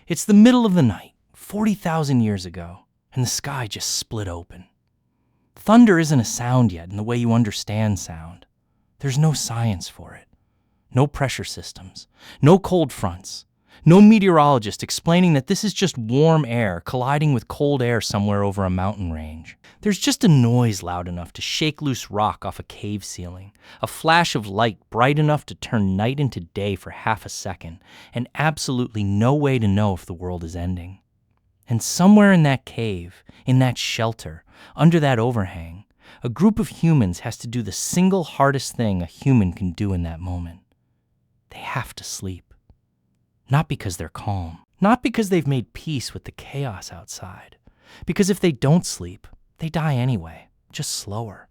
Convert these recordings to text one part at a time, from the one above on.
It's the middle of the night, 40,000 years ago, and the sky just split open. Thunder isn't a sound yet in the way you understand sound. There's no science for it. No pressure systems, no cold fronts, no meteorologist explaining that this is just warm air colliding with cold air somewhere over a mountain range. There's just a noise loud enough to shake loose rock off a cave ceiling, a flash of light bright enough to turn night into day for half a second, and absolutely no way to know if the world is ending. And somewhere in that cave, in that shelter, under that overhang, a group of humans has to do the single hardest thing a human can do in that moment. They have to sleep. Not because they're calm, not because they've made peace with the chaos outside, because if they don't sleep, they die anyway, just slower.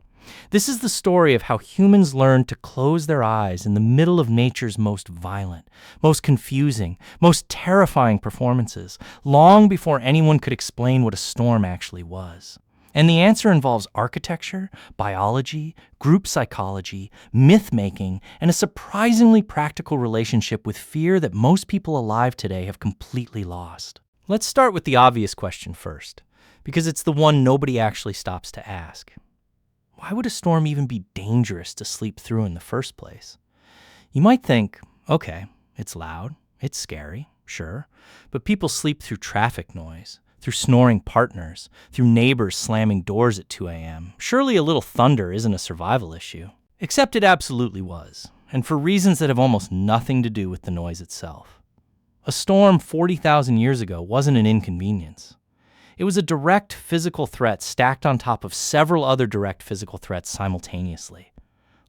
This is the story of how humans learned to close their eyes in the middle of nature's most violent, most confusing, most terrifying performances, long before anyone could explain what a storm actually was. And the answer involves architecture, biology, group psychology, myth-making, and a surprisingly practical relationship with fear that most people alive today have completely lost. Let's start with the obvious question first, because it's the one nobody actually stops to ask. Why would a storm even be dangerous to sleep through in the first place? You might think, okay, it's loud, it's scary, sure, but people sleep through traffic noise, through snoring partners, through neighbors slamming doors at 2 a.m. Surely a little thunder isn't a survival issue. Except it absolutely was, and for reasons that have almost nothing to do with the noise itself. A storm 40,000 years ago wasn't an inconvenience. It was a direct physical threat stacked on top of several other direct physical threats simultaneously.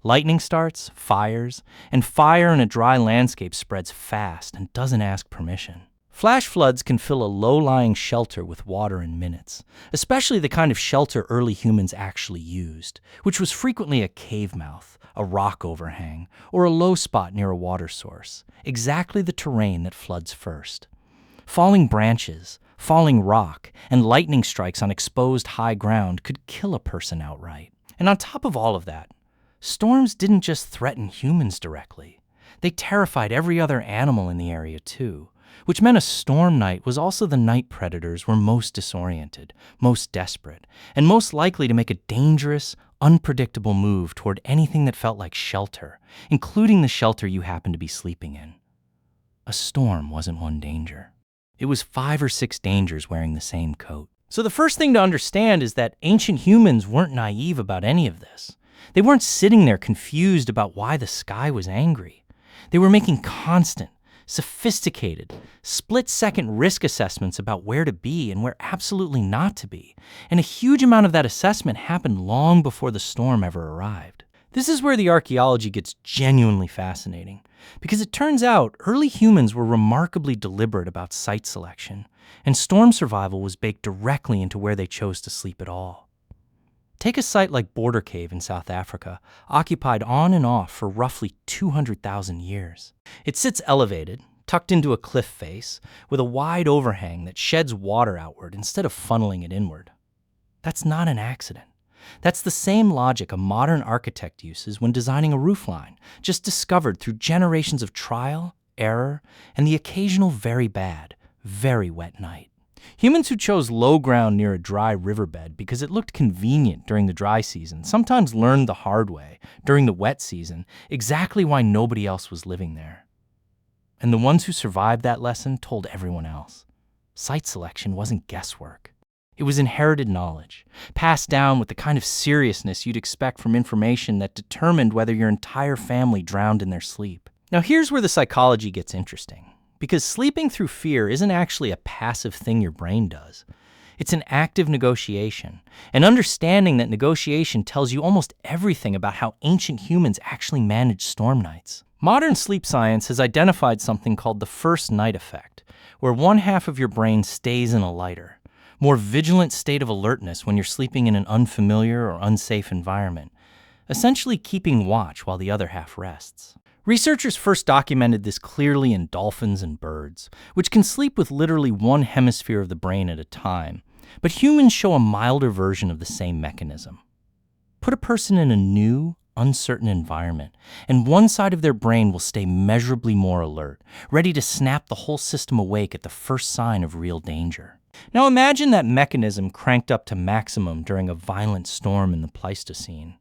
Lightning starts, fires, and fire in a dry landscape spreads fast and doesn't ask permission. Flash floods can fill a low-lying shelter with water in minutes, especially the kind of shelter early humans actually used, which was frequently a cave mouth, a rock overhang, or a low spot near a water source, exactly the terrain that floods first. Falling branches, falling rock, and lightning strikes on exposed high ground could kill a person outright. And on top of all of that, storms didn't just threaten humans directly. They terrified every other animal in the area too, which meant a storm night was also the night predators were most disoriented, most desperate, and most likely to make a dangerous, unpredictable move toward anything that felt like shelter, including the shelter you happened to be sleeping in. A storm wasn't one danger. It was 5 or 6 dangers wearing the same coat. So the first thing to understand is that ancient humans weren't naive about any of this. They weren't sitting there confused about why the sky was angry. They were making constant, sophisticated, split-second risk assessments about where to be and where absolutely not to be, and a huge amount of that assessment happened long before the storm ever arrived. This is where the archaeology gets genuinely fascinating, because it turns out early humans were remarkably deliberate about site selection, and storm survival was baked directly into where they chose to sleep at all. Take a site like Border Cave in South Africa, occupied on and off for roughly 200,000 years. It sits elevated, tucked into a cliff face, with a wide overhang that sheds water outward instead of funneling it inward. That's not an accident. That's the same logic a modern architect uses when designing a roofline, just discovered through generations of trial, error, and the occasional very bad, very wet night. Humans who chose low ground near a dry riverbed because it looked convenient during the dry season sometimes learned the hard way, during the wet season, exactly why nobody else was living there. And the ones who survived that lesson told everyone else. Site selection wasn't guesswork. It was inherited knowledge, passed down with the kind of seriousness you'd expect from information that determined whether your entire family drowned in their sleep. Now here's where the psychology gets interesting. Because sleeping through fear isn't actually a passive thing your brain does. It's an active negotiation, and understanding that negotiation tells you almost everything about how ancient humans actually managed storm nights. Modern sleep science has identified something called the first night effect, where one half of your brain stays in a lighter, more vigilant state of alertness when you're sleeping in an unfamiliar or unsafe environment, essentially keeping watch while the other half rests. Researchers first documented this clearly in dolphins and birds, which can sleep with literally one hemisphere of the brain at a time, but humans show a milder version of the same mechanism. Put a person in a new, uncertain environment, and one side of their brain will stay measurably more alert, ready to snap the whole system awake at the first sign of real danger. Now imagine that mechanism cranked up to maximum during a violent storm in the Pleistocene.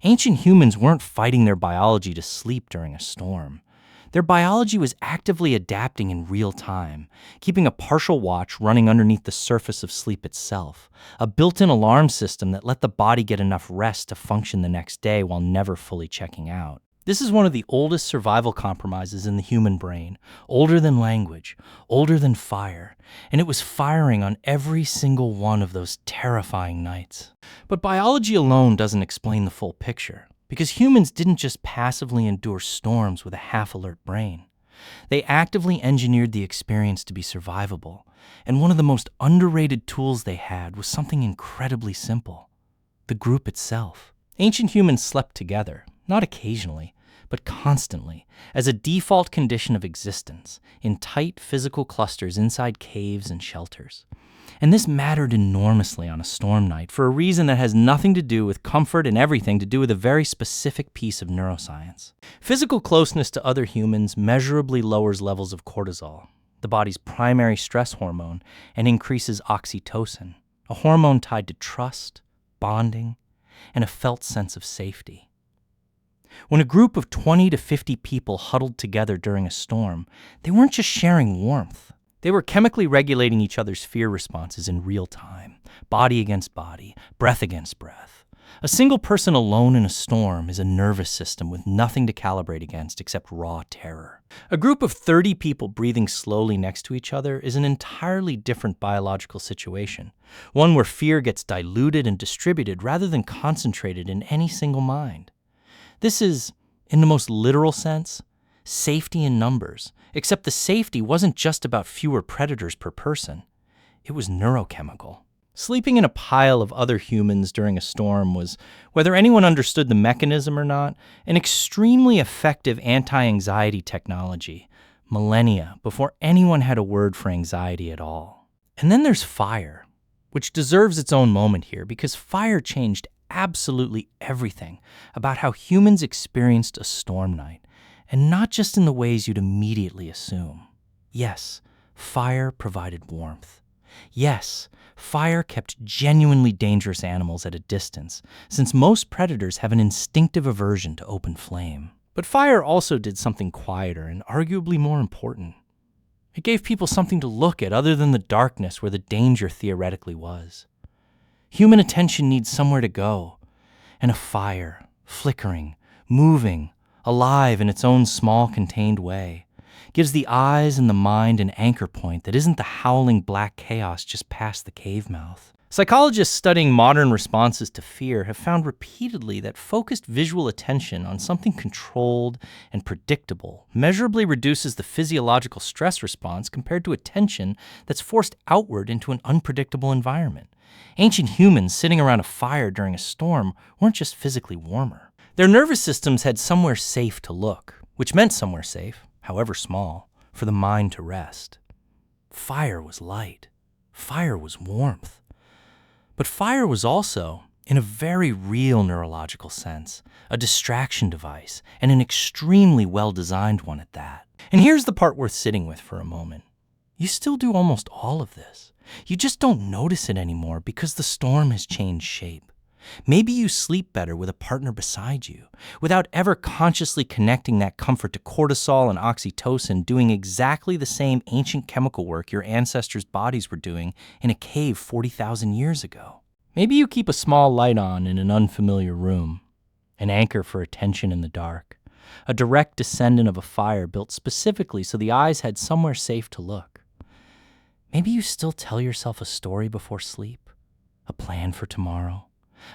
Ancient humans weren't fighting their biology to sleep during a storm. Their biology was actively adapting in real time, keeping a partial watch running underneath the surface of sleep itself, a built-in alarm system that let the body get enough rest to function the next day while never fully checking out. This is one of the oldest survival compromises in the human brain, older than language, older than fire, and it was firing on every single one of those terrifying nights. But biology alone doesn't explain the full picture, because humans didn't just passively endure storms with a half-alert brain. They actively engineered the experience to be survivable, and one of the most underrated tools they had was something incredibly simple: the group itself. Ancient humans slept together, not occasionally, but constantly, as a default condition of existence, in tight physical clusters inside caves and shelters. And this mattered enormously on a storm night for a reason that has nothing to do with comfort and everything to do with a very specific piece of neuroscience. Physical closeness to other humans measurably lowers levels of cortisol, the body's primary stress hormone, and increases oxytocin, a hormone tied to trust, bonding, and a felt sense of safety. When a group of 20 to 50 people huddled together during a storm, they weren't just sharing warmth. They were chemically regulating each other's fear responses in real time, body against body, breath against breath. A single person alone in a storm is a nervous system with nothing to calibrate against except raw terror. A group of 30 people breathing slowly next to each other is an entirely different biological situation, one where fear gets diluted and distributed rather than concentrated in any single mind. This is, in the most literal sense, safety in numbers, except the safety wasn't just about fewer predators per person. It was neurochemical. Sleeping in a pile of other humans during a storm was, whether anyone understood the mechanism or not, an extremely effective anti-anxiety technology, millennia before anyone had a word for anxiety at all. And then there's fire, which deserves its own moment here because fire changed absolutely everything about how humans experienced a storm night, and not just in the ways you'd immediately assume. Yes, fire provided warmth. Yes, fire kept genuinely dangerous animals at a distance, since most predators have an instinctive aversion to open flame. But fire also did something quieter and arguably more important. It gave people something to look at other than the darkness where the danger theoretically was. Human attention needs somewhere to go, and a fire, flickering, moving, alive in its own small, contained way, gives the eyes and the mind an anchor point that isn't the howling black chaos just past the cave mouth. Psychologists studying modern responses to fear have found repeatedly that focused visual attention on something controlled and predictable measurably reduces the physiological stress response compared to attention that's forced outward into an unpredictable environment. Ancient humans sitting around a fire during a storm weren't just physically warmer. Their nervous systems had somewhere safe to look, which meant somewhere safe, however small, for the mind to rest. Fire was light. Fire was warmth. But fire was also, in a very real neurological sense, a distraction device, and an extremely well-designed one at that. And here's the part worth sitting with for a moment. You still do almost all of this. You just don't notice it anymore because the storm has changed shape. Maybe you sleep better with a partner beside you, without ever consciously connecting that comfort to cortisol and oxytocin doing exactly the same ancient chemical work your ancestors' bodies were doing in a cave 40,000 years ago. Maybe you keep a small light on in an unfamiliar room, an anchor for attention in the dark, a direct descendant of a fire built specifically so the eyes had somewhere safe to look. Maybe you still tell yourself a story before sleep, a plan for tomorrow,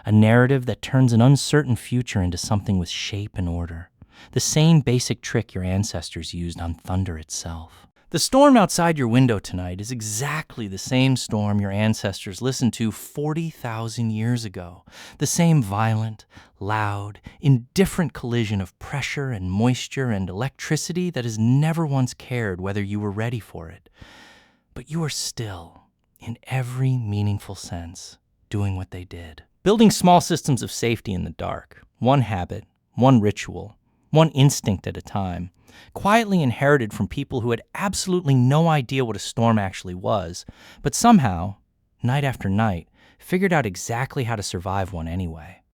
a narrative that turns an uncertain future into something with shape and order, the same basic trick your ancestors used on thunder itself. The storm outside your window tonight is exactly the same storm your ancestors listened to 40,000 years ago, the same violent, loud, indifferent collision of pressure and moisture and electricity that has never once cared whether you were ready for it. But you are still, in every meaningful sense, doing what they did. Building small systems of safety in the dark, one habit, one ritual, one instinct at a time, quietly inherited from people who had absolutely no idea what a storm actually was, but somehow, night after night, figured out exactly how to survive one anyway.